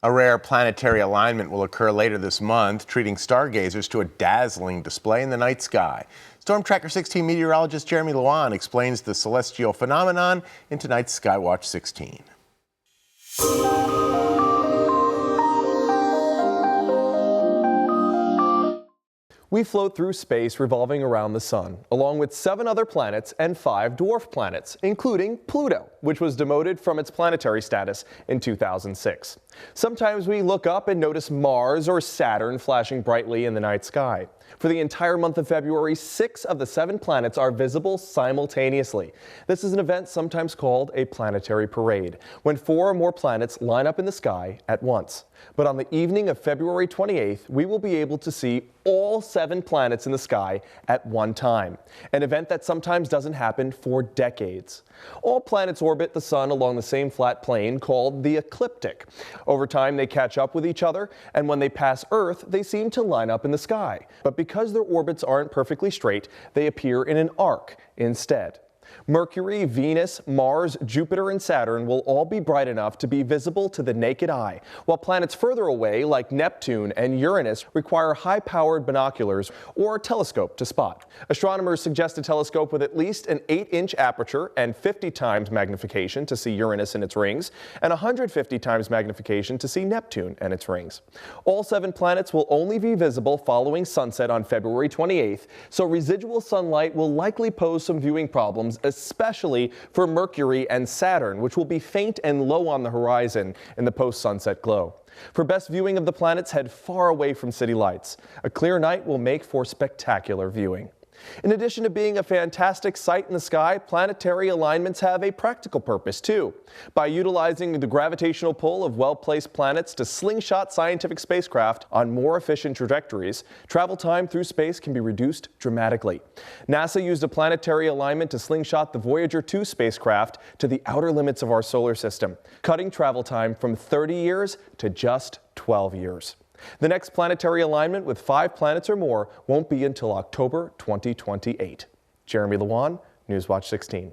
A rare planetary alignment will occur later this month, treating stargazers to a dazzling display in the night sky. Storm Tracker 16 meteorologist Jeremy Lewan explains the celestial phenomenon in tonight's Skywatch 16. We float through space revolving around the sun, along with 7 other planets and 5 dwarf planets, including Pluto, which was demoted from its planetary status in 2006. Sometimes we look up and notice Mars or Saturn flashing brightly in the night sky. For the entire month of February, 6 of the 7 planets are visible simultaneously. This is an event sometimes called a planetary parade, when 4 or more planets line up in the sky at once. But on the evening of February 28th, we will be able to see all 7 planets in the sky at one time, an event that sometimes doesn't happen for decades. All planets orbit the sun along the same flat plane called the ecliptic. Over time, they catch up with each other, and when they pass Earth, they seem to line up in the sky. But because their orbits aren't perfectly straight, they appear in an arc instead. Mercury, Venus, Mars, Jupiter, and Saturn will all be bright enough to be visible to the naked eye, while planets further away, like Neptune and Uranus, require high-powered binoculars or a telescope to spot. Astronomers suggest a telescope with at least an 8-inch aperture and 50 times magnification to see Uranus and its rings, and 150 times magnification to see Neptune and its rings. All 7 planets will only be visible following sunset on February 28th, so residual sunlight will likely pose some viewing problems, especially for Mercury and Saturn, which will be faint and low on the horizon in the post-sunset glow. For best viewing of the planets, head far away from city lights. A clear night will make for spectacular viewing. In addition to being a fantastic sight in the sky, planetary alignments have a practical purpose too. By utilizing the gravitational pull of well-placed planets to slingshot scientific spacecraft on more efficient trajectories, travel time through space can be reduced dramatically. NASA used a planetary alignment to slingshot the Voyager 2 spacecraft to the outer limits of our solar system, cutting travel time from 30 years to just 12 years. The next planetary alignment with 5 planets or more won't be until October 2028. Jeremy Lewan, Newswatch 16.